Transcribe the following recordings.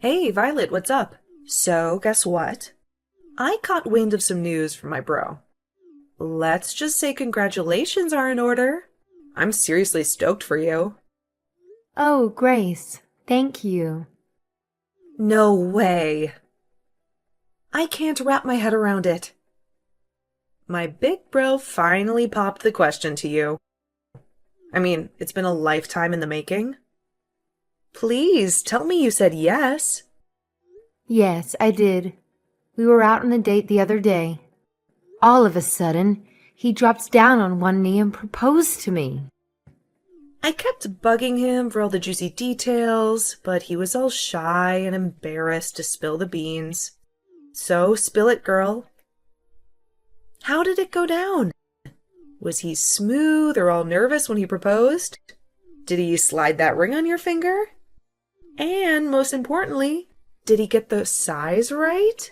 Hey, Violet, what's up? So, guess what? I caught wind of some news from my bro. Let's just say congratulations are in order. I'm seriously stoked for you. Oh, Grace, thank you. No way. I can't wrap my head around it. My big bro finally popped the question to you. I mean, it's been a lifetime in the making. Please tell me you said yes. Yes, I did. We were out on a date the other day. All of a sudden, he drops down on one knee and proposed to me. I kept bugging him for all the juicy details, but he was all shy and embarrassed to spill the beans. So, spill it, girl. How did it go down? Was he smooth or all nervous when he proposed? Did he slide that ring on your finger? And most importantly, did he get the size right?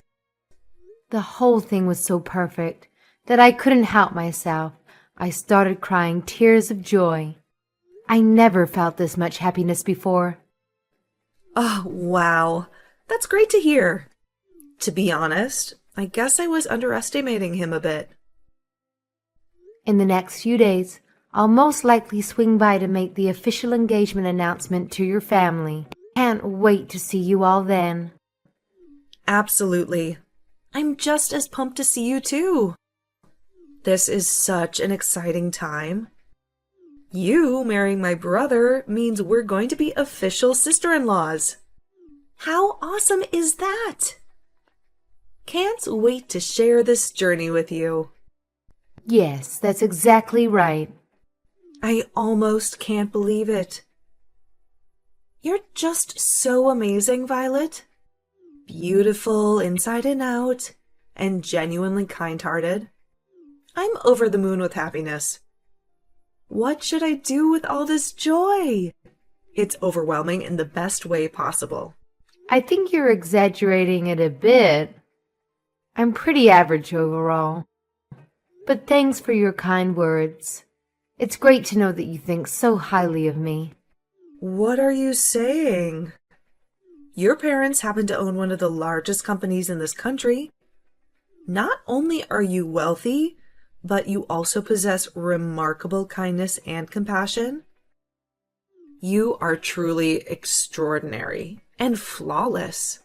The whole thing was so perfect that I couldn't help myself. I started crying tears of joy. I never felt this much happiness before. Oh, wow. That's great to hear. To be honest, I guess I was underestimating him a bit. In the next few days, I'll most likely swing by to make the official engagement announcement to your family. Can't wait to see you all then. Absolutely. I'm just as pumped to see you too. This is such an exciting time. You marrying my brother means we're going to be official sister-in-laws. How awesome is that? Can't wait to share this journey with you. Yes, that's exactly right. I almost can't believe it. You're just so amazing, Violet. Beautiful inside and out, and genuinely kind-hearted. I'm over the moon with happiness. What should I do with all this joy? It's overwhelming in the best way possible. I think you're exaggerating it a bit. I'm pretty average overall. But thanks for your kind words. It's great to know that you think so highly of me. What are you saying? Your parents happen to own one of the largest companies in this country. Not only are you wealthy, but you also possess remarkable kindness and compassion. You are truly extraordinary and flawless.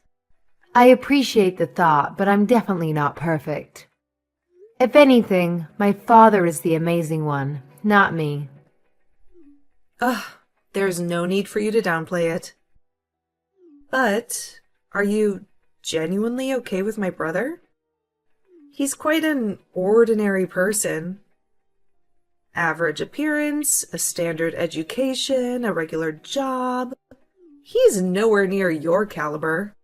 I appreciate the thought, but I'm definitely not perfect. If anything, my father is the amazing one, not me. Ugh, there's no need for you to downplay it. But are you genuinely okay with my brother? He's quite an ordinary person. Average appearance, a standard education, a regular job. He's nowhere near your caliber.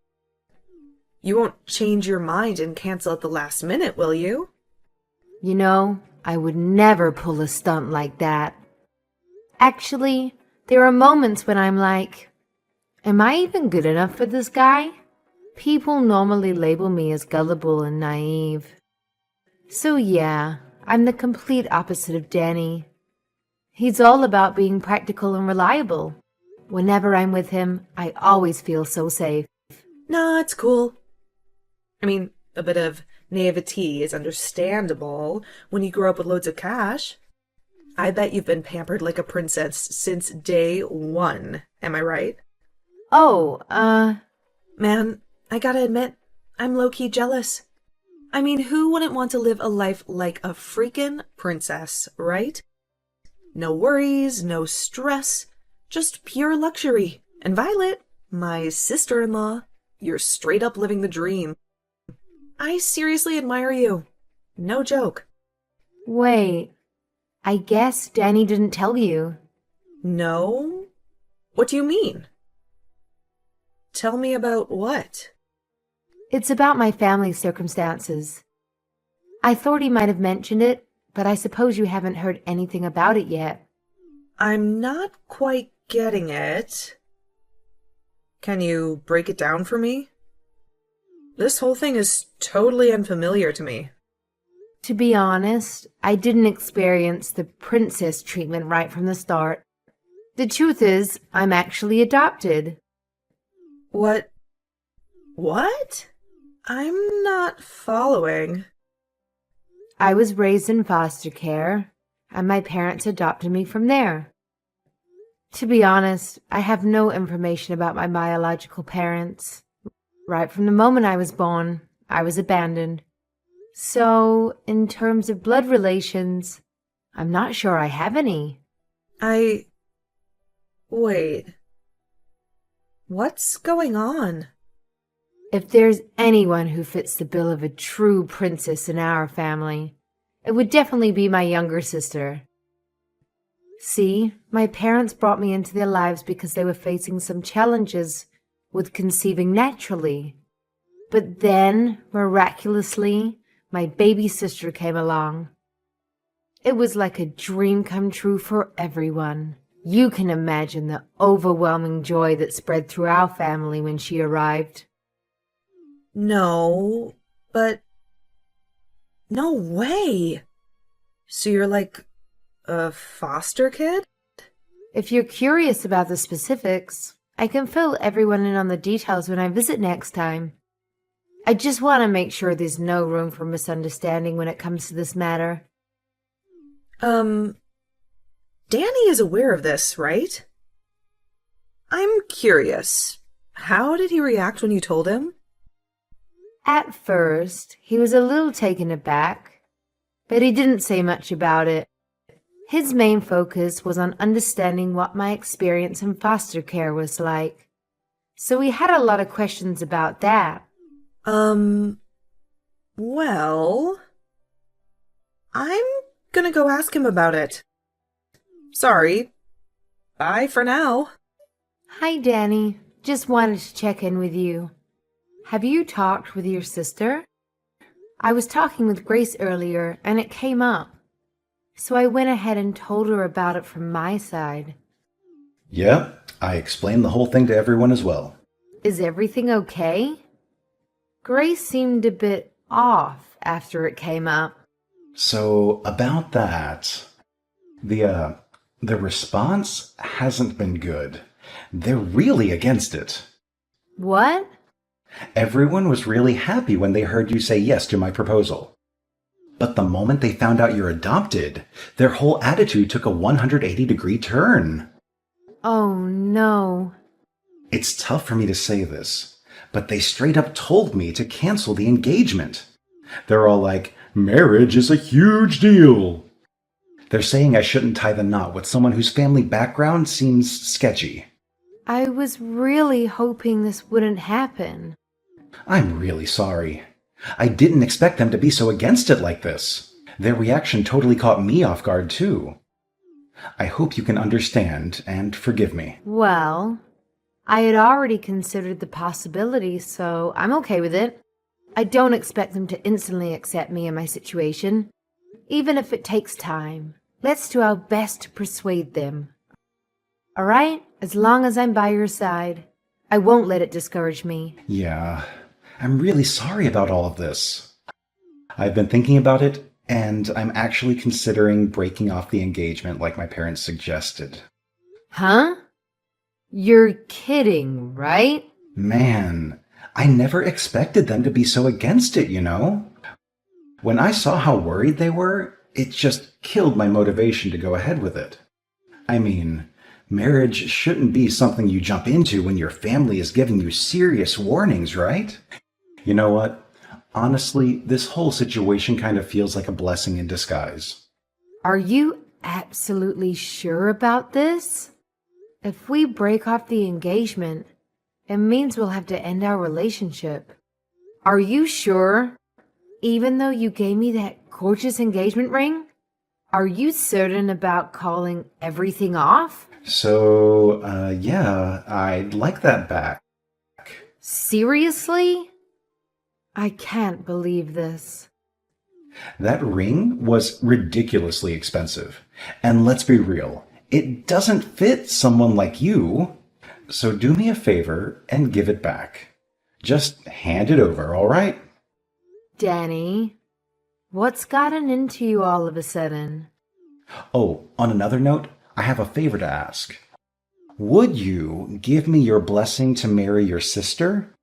You won't change your mind and cancel at the last minute, will you? You know, I would never pull a stunt like that. Actually, there are moments when I'm like, am I even good enough for this guy? People normally label me as gullible and naive. So yeah, I'm the complete opposite of Danny. He's all about being practical and reliable. Whenever I'm with him, I always feel so safe. Nah, it's cool. I mean, a bit of naivety is understandable when you grow up with loads of cash. I bet you've been pampered like a princess since day one. Am I right? Oh, Man, I gotta admit, I'm low-key jealous. I mean, who wouldn't want to live a life like a freaking princess, right? No worries, no stress, just pure luxury. And Violet, my sister-in-law, you're straight up living the dream. I seriously admire you. No joke. wait. I guess Danny didn't tell you. No? What do you mean? Tell me about what? It's about my family circumstances. I thought he might have mentioned it, but I suppose you haven't heard anything about it yet. I'm not quite getting it. Can you break it down for me? This whole thing is totally unfamiliar to me. To be honest, I didn't experience the princess treatment right from the start. The truth is, I'm actually adopted. What? What? I'm not following. I was raised in foster care, and my parents adopted me from there. To be honest, I have no information about my biological parents. Right from the moment I was born, I was abandoned. So, in terms of blood relations, I'm not sure I have any. Wait. What's going on? If there's anyone who fits the bill of a true princess in our family, it would definitely be my younger sister. See, my parents brought me into their lives because they were facing some challenges with conceiving naturally. But then, miraculously, my baby sister came along. It was like a dream come true for everyone. You can imagine the overwhelming joy that spread through our family when she arrived. No, but... No way! So you're like a foster kid? If you're curious about the specifics, I can fill everyone in on the details when I visit next time. I just want to make sure there's no room for misunderstanding when it comes to this matter. Danny is aware of this, right? I'm curious. How did he react when you told him? At first, he was a little taken aback, but he didn't say much about it. His main focus was on understanding what my experience in foster care was like. So he had a lot of questions about that. Well, I'm gonna go ask him about it. Sorry. Bye for now. Hi, Danny. Just wanted to check in with you. Have you talked with your sister? I was talking with Grace earlier, and it came up. So I went ahead and told her about it from my side. Yeah, I explained the whole thing to everyone as well. Is everything okay? Grace seemed a bit off after it came up. So, about that, the response hasn't been good. They're really against it. What? Everyone was really happy when they heard you say yes to my proposal. But the moment they found out you're adopted, their whole attitude took a 180-degree turn. Oh, no. It's tough for me to say this, but they straight up told me to cancel the engagement. They're all like, marriage is a huge deal. They're saying I shouldn't tie the knot with someone whose family background seems sketchy. I was really hoping this wouldn't happen. I'm really sorry. I didn't expect them to be so against it like this. Their reaction totally caught me off guard, too. I hope you can understand and forgive me. Well, I had already considered the possibility, so I'm okay with it. I don't expect them to instantly accept me and my situation, even if it takes time. Let's do our best to persuade them. All right? As long as I'm by your side, I won't let it discourage me. Yeah, I'm really sorry about all of this. I've been thinking about it, and I'm actually considering breaking off the engagement like my parents suggested. Huh? You're kidding, right? Man, I never expected them to be so against it, you know? When I saw how worried they were, it just killed my motivation to go ahead with it. I mean, marriage shouldn't be something you jump into when your family is giving you serious warnings, right? You know what? Honestly, this whole situation kind of feels like a blessing in disguise. Are you absolutely sure about this? If we break off the engagement, it means we'll have to end our relationship. Are you sure? Even though you gave me that gorgeous engagement ring? Are you certain about calling everything off? So, yeah, I'd like that back. Seriously? I can't believe this. That ring was ridiculously expensive. And let's be real, it doesn't fit someone like you. So do me a favor and give it back. Just hand it over, all right? Danny, what's gotten into you all of a sudden? Oh, on another note, I have a favor to ask. Would you give me your blessing to marry your sister?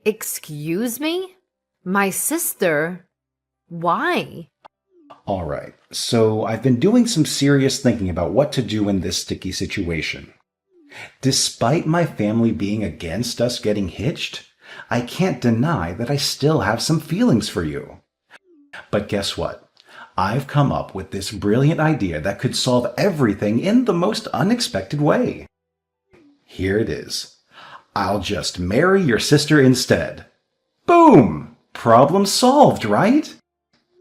Excuse me? My sister? Why? All right, so I've been doing some serious thinking about what to do in this sticky situation. Despite my family being against us getting hitched, I can't deny that I still have some feelings for you. But guess what? I've come up with this brilliant idea that could solve everything in the most unexpected way. Here it is. I'll just marry your sister instead. Boom! Problem solved, right?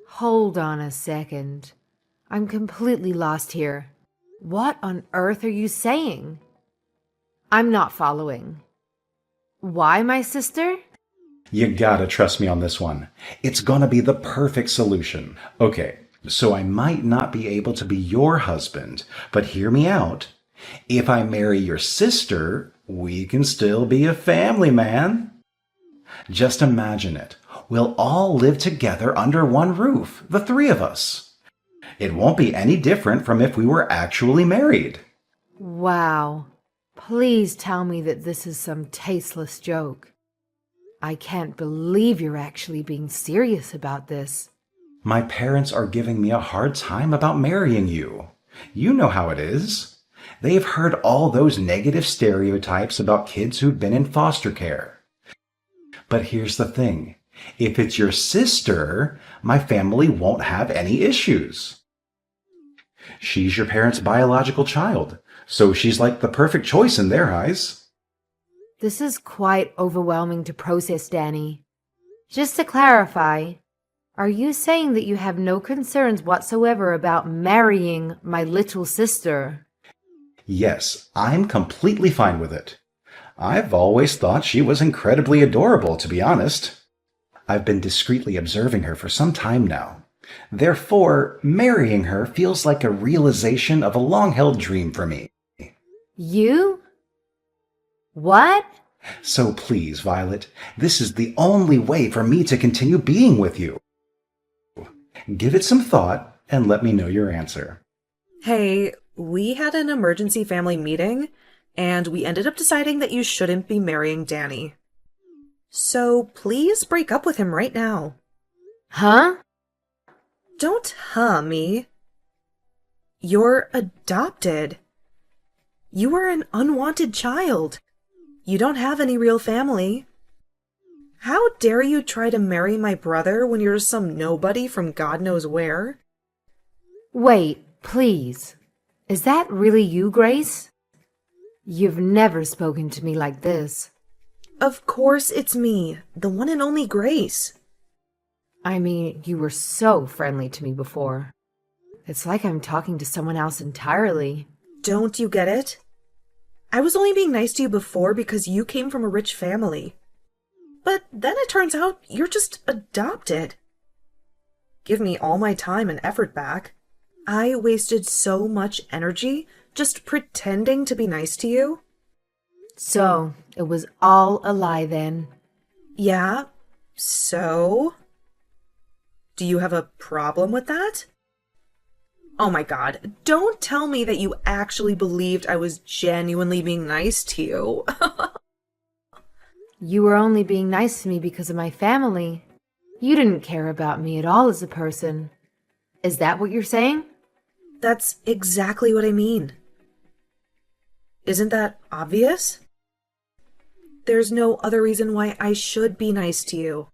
Hold on a second. I'm completely lost here. What on earth are you saying? I'm not following. Why my sister? You gotta trust me on this one. It's gonna be the perfect solution. Okay, so I might not be able to be your husband, but hear me out. If I marry your sister, we can still be a family, man. Just imagine it. We'll all live together under one roof, the three of us. It won't be any different from if we were actually married. Wow. Please tell me that this is some tasteless joke. I can't believe you're actually being serious about this. My parents are giving me a hard time about marrying you. You know how it is. They've heard all those negative stereotypes about kids who've been in foster care. But here's the thing. If it's your sister, my family won't have any issues. She's your parents' biological child, so she's like the perfect choice in their eyes. This is quite overwhelming to process, Danny. Just to clarify, are you saying that you have no concerns whatsoever about marrying my little sister? Yes, I'm completely fine with it. I've always thought she was incredibly adorable, to be honest. I've been discreetly observing her for some time now. Therefore, marrying her feels like a realization of a long-held dream for me. You? What? So please, Violet, this is the only way for me to continue being with you. Give it some thought and let me know your answer. Hey, we had an emergency family meeting, and we ended up deciding that you shouldn't be marrying Danny. So please break up with him right now. Huh? Don't me. You're adopted. You are an unwanted child. You don't have any real family. How dare you try to marry my brother when you're some nobody from God knows where? Wait, please. Is that really you, Grace? You've never spoken to me like this. Of course it's me, the one and only Grace. I mean, you were so friendly to me before. It's like I'm talking to someone else entirely. Don't you get it? I was only being nice to you before because you came from a rich family. But then it turns out you're just adopted. Give me all my time and effort back. I wasted so much energy just pretending to be nice to you. So, it was all a lie then. Yeah, so? Do you have a problem with that? Oh my god, don't tell me that you actually believed I was genuinely being nice to you. You were only being nice to me because of my family. You didn't care about me at all as a person. Is that what you're saying? That's exactly what I mean. Isn't that obvious? There's no other reason why I should be nice to you.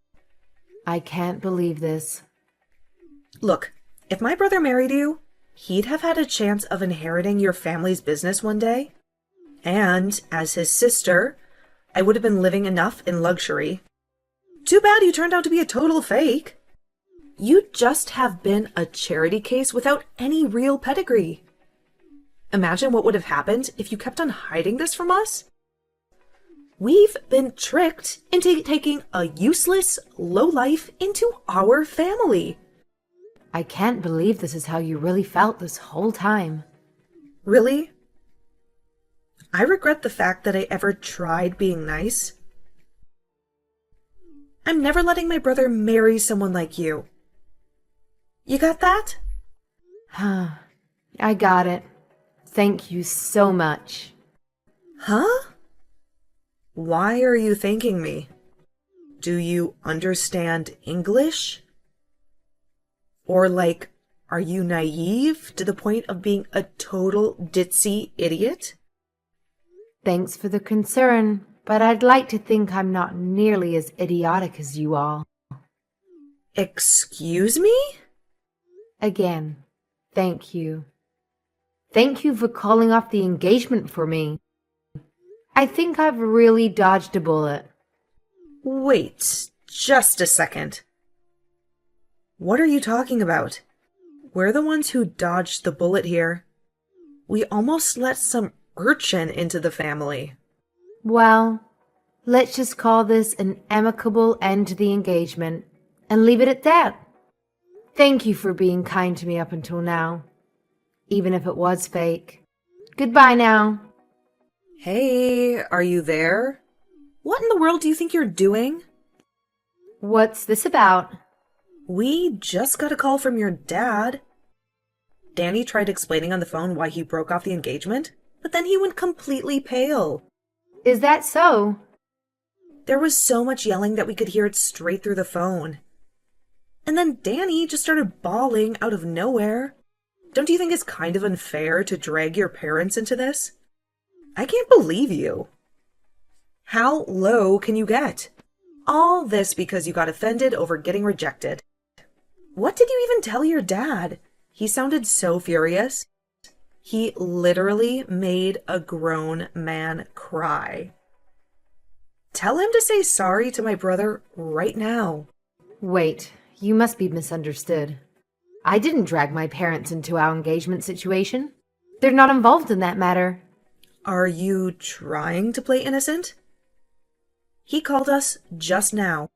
I can't believe this. Look, if my brother married you, he'd have had a chance of inheriting your family's business one day. And, as his sister, I would have been living enough in luxury. Too bad you turned out to be a total fake. You'd just have been a charity case without any real pedigree. Imagine what would have happened if you kept on hiding this from us. We've been tricked into taking a useless lowlife into our family. I can't believe this is how you really felt this whole time. Really? I regret the fact that I ever tried being nice. I'm never letting my brother marry someone like you. You got that? I got it. Thank you so much. Huh? Why are you thanking me? Do you understand English? Or like, are you naive to the point of being a total ditzy idiot? Thanks for the concern, but I'd like to think I'm not nearly as idiotic as you all. Excuse me? Again, thank you. Thank you for calling off the engagement for me. I think I've really dodged a bullet. Wait, just a second. What are you talking about? We're the ones who dodged the bullet here. We almost let some urchin into the family. Well, let's just call this an amicable end to the engagement and leave it at that. Thank you for being kind to me up until now, even if it was fake. Goodbye now. Hey, are you there? What in the world do you think you're doing? What's this about? We just got a call from your dad. Danny tried explaining on the phone why he broke off the engagement, but then he went completely pale. Is that so? There was so much yelling that we could hear it straight through the phone. And then Danny just started bawling out of nowhere. Don't you think it's kind of unfair to drag your parents into this? I can't believe you. How low can you get? All this because you got offended over getting rejected. What did you even tell your dad? He sounded so furious. He literally made a grown man cry. Tell him to say sorry to my brother right now. Wait, you must be misunderstood. I didn't drag my parents into our engagement situation. They're not involved in that matter. Are you trying to play innocent? He called us just now.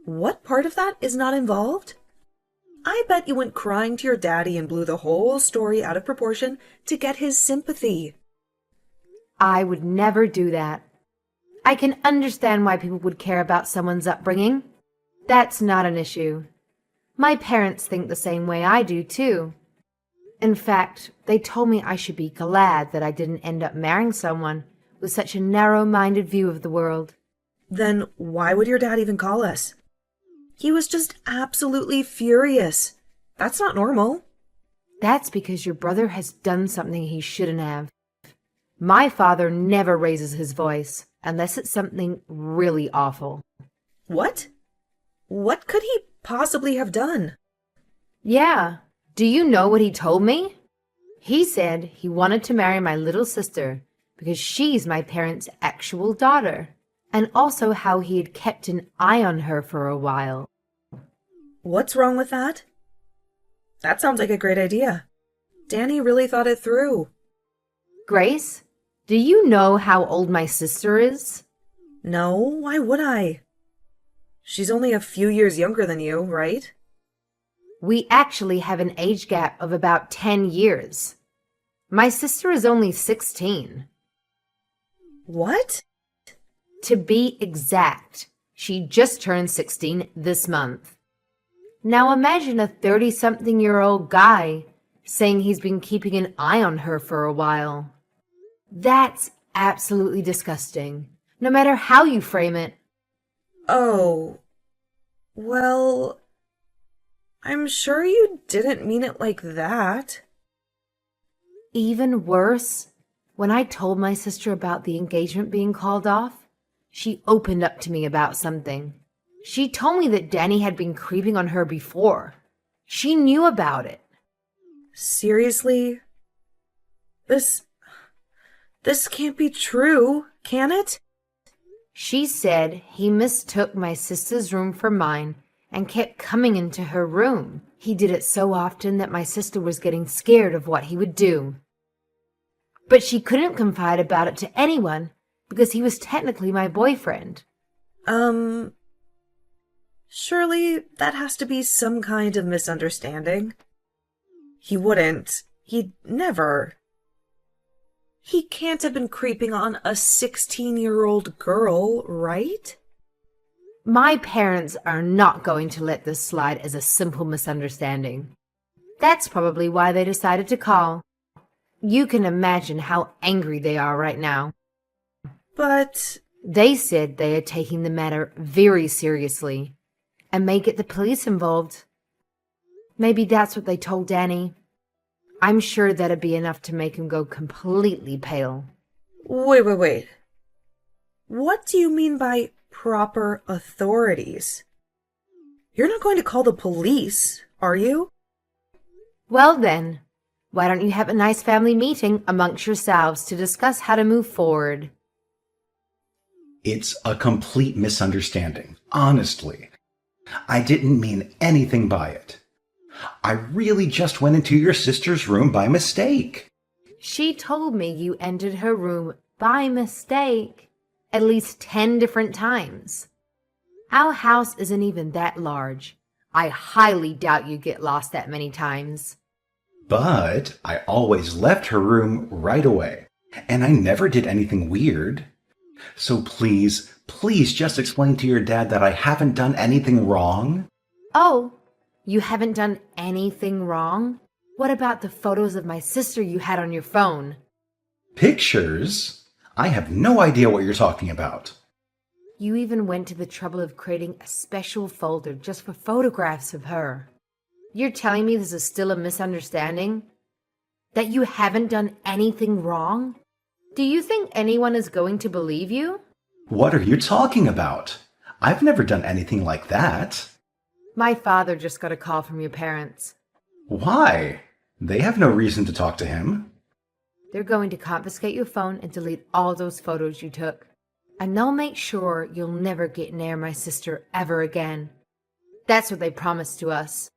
What part of that is not involved? I bet you went crying to your daddy and blew the whole story out of proportion to get his sympathy. I would never do that. I can understand why people would care about someone's upbringing. That's not an issue. My parents think the same way I do, too. In fact, they told me I should be glad that I didn't end up marrying someone with such a narrow-minded view of the world. Then why would your dad even call us? He was just absolutely furious. That's not normal. That's because your brother has done something he shouldn't have. My father never raises his voice unless it's something really awful. What? What could he possibly have done? Yeah. Do you know what he told me? He said he wanted to marry my little sister because she's my parents' actual daughter, and also how he had kept an eye on her for a while. What's wrong with that? That sounds like a great idea. Danny really thought it through. Grace, do you know how old my sister is? No, why would I? She's only a few years younger than you, right? We actually have an age gap of about 10 years. My sister is only 16. What? To be exact, she just turned 16 this month. Now imagine a 30-something-year-old guy saying he's been keeping an eye on her for a while. That's absolutely disgusting, no matter how you frame it. Oh, well, I'm sure you didn't mean it like that. Even worse, when I told my sister about the engagement being called off, she opened up to me about something. She told me that Danny had been creeping on her before. She knew about it. Seriously? This can't be true, can it? She said he mistook my sister's room for mine and kept coming into her room. He did it so often that my sister was getting scared of what he would do. But she couldn't confide about it to anyone because he was technically my boyfriend. Surely that has to be some kind of misunderstanding. He wouldn't. He'd never. He can't have been creeping on a 16-year-old girl, right? My parents are not going to let this slide as a simple misunderstanding. That's probably why they decided to call. You can imagine how angry they are right now. But They said they are taking the matter very seriously and may get the police involved. Maybe that's what they told Danny. I'm sure that'd be enough to make him go completely pale. Wait. What do you mean by proper authorities? You're not going to call the police, are you? Well then, why don't you have a nice family meeting amongst yourselves to discuss how to move forward? It's a complete misunderstanding, honestly. I didn't mean anything by it. I really just went into your sister's room by mistake. She told me you entered her room by mistake at least 10 different times. Our house isn't even that large. I highly doubt you get lost that many times. But I always left her room right away, and I never did anything weird. So please just explain to your dad that I haven't done anything wrong. Oh, you haven't done anything wrong? What about the photos of my sister you had on your phone? Pictures? I have no idea what you're talking about. You even went to the trouble of creating a special folder just for photographs of her. You're telling me this is still a misunderstanding? That you haven't done anything wrong? Do you think anyone is going to believe you? What are you talking about? I've never done anything like that. My father just got a call from your parents. Why? They have no reason to talk to him. They're going to confiscate your phone and delete all those photos you took. And they'll make sure you'll never get near my sister ever again. That's what they promised to us.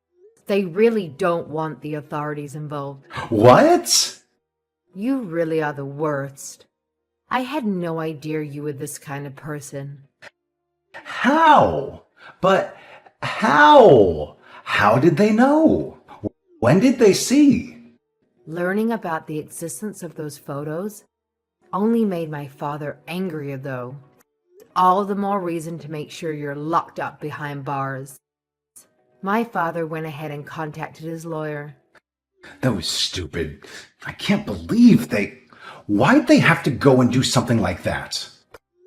They really don't want the authorities involved. What? You really are the worst. I had no idea you were this kind of person. How? But how? How did they know? When did they see? Learning about the existence of those photos only made my father angrier, though. All the more reason to make sure you're locked up behind bars. My father went ahead and contacted his lawyer. That was stupid. I can't believe they... Why'd they have to go and do something like that?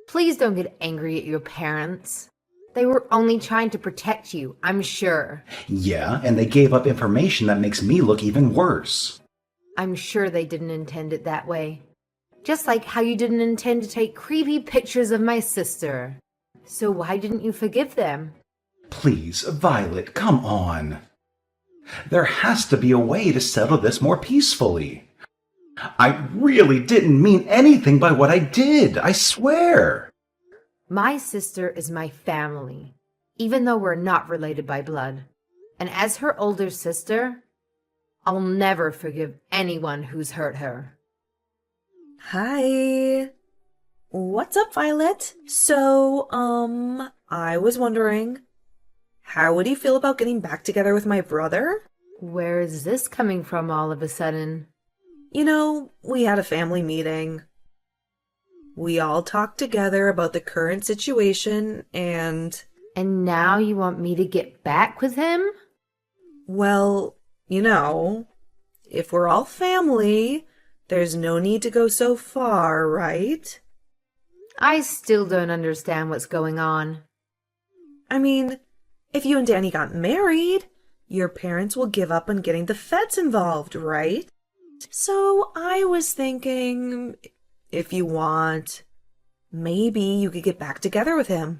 Please don't get angry at your parents. They were only trying to protect you, I'm sure. Yeah, and they gave up information that makes me look even worse. I'm sure they didn't intend it that way. Just like how you didn't intend to take creepy pictures of my sister. So why didn't you forgive them? Please, Violet, come on. There has to be a way to settle this more peacefully. I really didn't mean anything by what I did, I swear. My sister is my family, even though we're not related by blood. And as her older sister, I'll never forgive anyone who's hurt her. Hi. What's up, Violet? So, I was wondering, how would you feel about getting back together with my brother? Where is this coming from all of a sudden? You know, we had a family meeting. We all talked together about the current situation and... And now you want me to get back with him? Well, you know, if we're all family, there's no need to go so far, right? I still don't understand what's going on. I mean, if you and Danny got married, your parents will give up on getting the feds involved, right? So I was thinking, if you want, maybe you could get back together with him.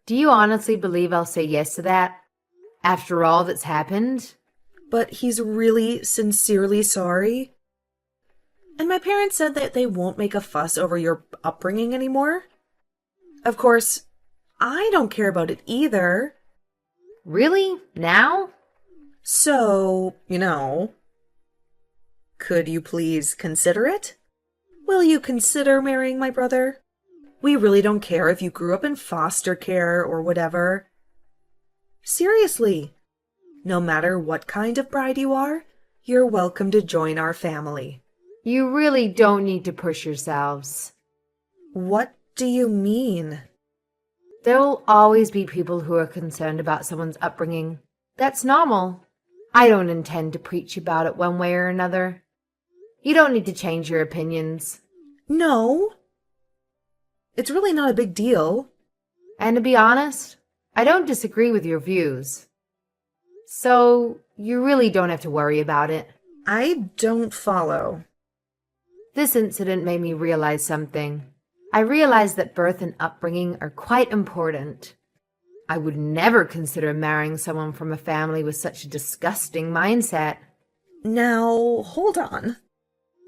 Do you honestly believe I'll say yes to that? After all that's happened? But he's really sincerely sorry. And my parents said that they won't make a fuss over your upbringing anymore. Of course, I don't care about it either. Really? Now? So, you know, could you please consider it? Will you consider marrying my brother? We really don't care if you grew up in foster care or whatever. Seriously, no matter what kind of bride you are, you're welcome to join our family. You really don't need to push yourselves. What do you mean? There will always be people who are concerned about someone's upbringing. That's normal. I don't intend to preach about it one way or another. You don't need to change your opinions. No. It's really not a big deal. And to be honest, I don't disagree with your views. So, you really don't have to worry about it. I don't follow. This incident made me realize something. I realized that birth and upbringing are quite important. I would never consider marrying someone from a family with such a disgusting mindset. Now, hold on.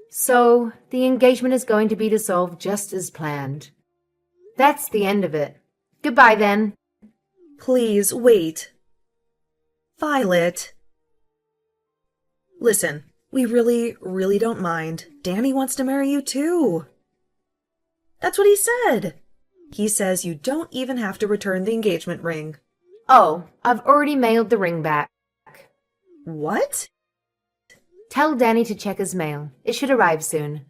So, the engagement is going to be dissolved just as planned. That's the end of it. Goodbye then. Please, wait. Violet. Listen, we really don't mind. Danny wants to marry you too. That's what he said. He says you don't even have to return the engagement ring. Oh, I've already mailed the ring back. What? Tell Danny to check his mail. It should arrive soon.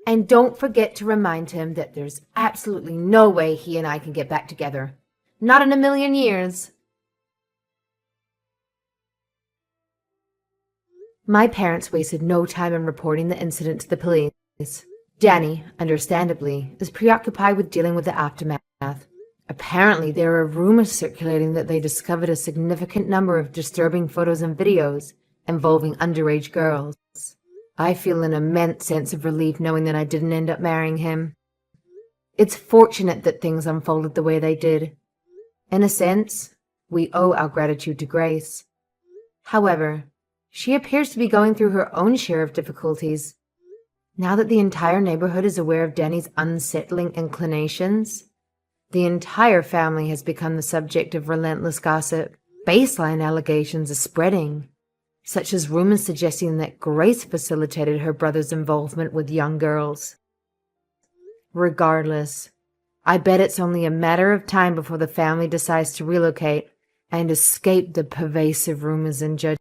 And don't forget to remind him that there's absolutely no way he and I can get back together. Not in a million years. My parents wasted no time in reporting the incident to the police. Danny, understandably, is preoccupied with dealing with the aftermath. Apparently, there are rumors circulating that they discovered a significant number of disturbing photos and videos involving underage girls. I feel an immense sense of relief knowing that I didn't end up marrying him. It's fortunate that things unfolded the way they did. In a sense, we owe our gratitude to Grace. However, she appears to be going through her own share of difficulties. Now that the entire neighborhood is aware of Danny's unsettling inclinations, the entire family has become the subject of relentless gossip. Baseline allegations are spreading, such as rumors suggesting that Grace facilitated her brother's involvement with young girls. Regardless, I bet it's only a matter of time before the family decides to relocate and escape the pervasive rumors and judgment.